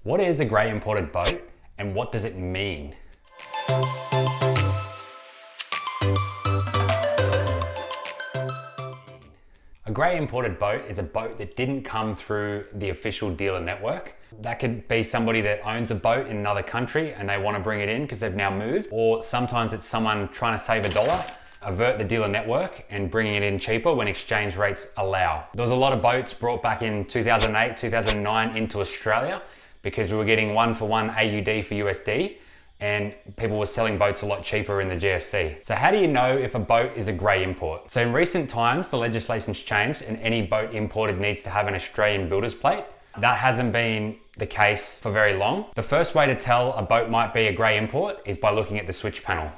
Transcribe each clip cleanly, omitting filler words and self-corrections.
What is a grey imported boat and what does it mean? A grey imported boat is a boat that didn't come through the official dealer network. That could be somebody that owns a boat in another country and they want to bring it in because they've now moved, or sometimes it's someone trying to save $1, avert the dealer network and bringing it in cheaper when exchange rates allow. There was a lot of boats brought back in 2008, 2009 into Australia because we were getting 1-for-1 AUD for USD and people were selling boats a lot cheaper in the GFC. So how do you know if a boat is a grey import? So in recent times, the legislation's changed and any boat imported needs to have an Australian builder's plate. That hasn't been the case for very long. The first way to tell a boat might be a grey import is by looking at the switch panel.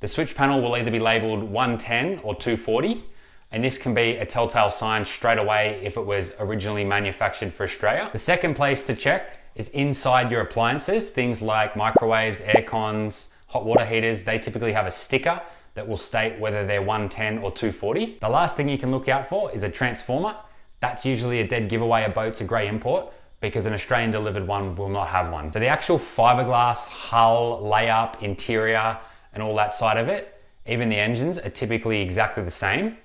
The switch panel will either be labelled 110 or 240, and this can be a telltale sign straight away if it was originally manufactured for Australia. The second place to check is inside your appliances. Things like microwaves, air cons, hot water heaters, they typically have a sticker that will state whether they're 110 or 240. The last thing you can look out for is a transformer. That's usually a dead giveaway a boat's a grey import because an Australian delivered one will not have one. So the actual fiberglass hull, layup, interior, and all that side of it, even the engines are typically exactly the same.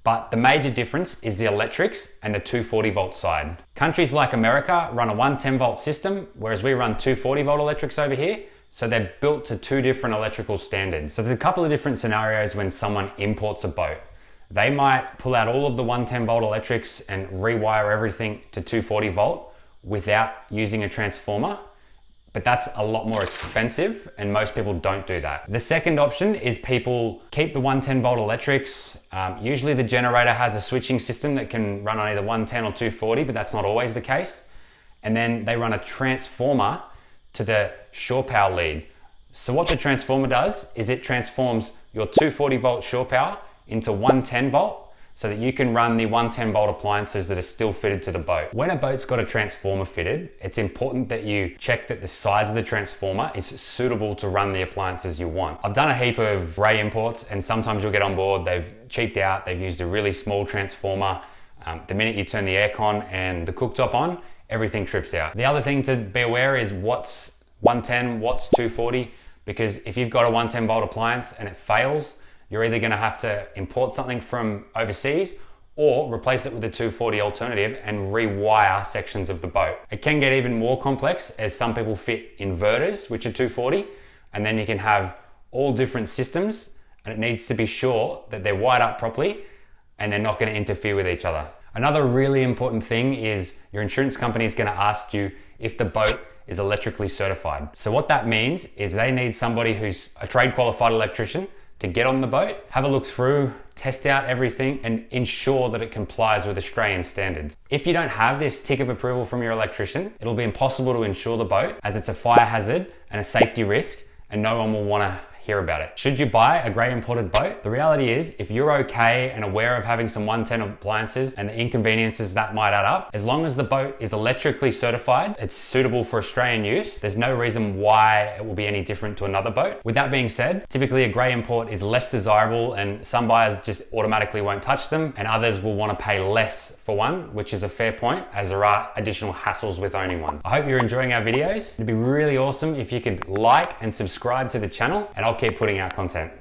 But the major difference is the electrics and the 240 volt side. Countries like America run a 110 volt system, whereas we run 240 volt electrics over here. So they're built to two different electrical standards. So there's a couple of different scenarios when someone imports a boat. They might pull out all of the 110 volt electrics and rewire everything to 240 volt without using a transformer. But that's a lot more expensive and most people don't do that. The second option is people keep the 110 volt electrics. Usually the generator has a switching system that can run on either 110 or 240, but that's not always the case. And then they run a transformer to the shore power lead. So what the transformer does is it transforms your 240 volt shore power into 110 volt so that you can run the 110 volt appliances that are still fitted to the boat. When a boat's got a transformer fitted, it's important that you check that the size of the transformer is suitable to run the appliances you want. I've done a heap of grey imports and sometimes you'll get on board, they've cheaped out, they've used a really small transformer. The minute you turn the aircon and the cooktop on, everything trips out. The other thing to be aware is what's 110, what's 240, because if you've got a 110 volt appliance and it fails, you're either going to have to import something from overseas or replace it with a 240 alternative and rewire sections of the boat. It can get even more complex as some people fit inverters, which are 240, and then you can have all different systems and it needs to be sure that they're wired up properly and they're not going to interfere with each other. Another really important thing is your insurance company is going to ask you if the boat is electrically certified. So what that means is they need somebody who's a trade qualified electrician to get on the boat, have a look through, test out everything and ensure that it complies with Australian standards. If you don't have this tick of approval from your electrician, it'll be impossible to insure the boat as it's a fire hazard and a safety risk and no one will want to hear about it. Should you buy a grey imported boat? The reality is if you're okay and aware of having some 110 appliances and the inconveniences that might add up, as long as the boat is electrically certified, it's suitable for Australian use, there's no reason why it will be any different to another boat. With that being said, typically a grey import is less desirable and some buyers just automatically won't touch them and others will want to pay less for one, which is a fair point as there are additional hassles with owning one. I hope you're enjoying our videos. It'd be really awesome if you could like and subscribe to the channel and I'll keep putting out content.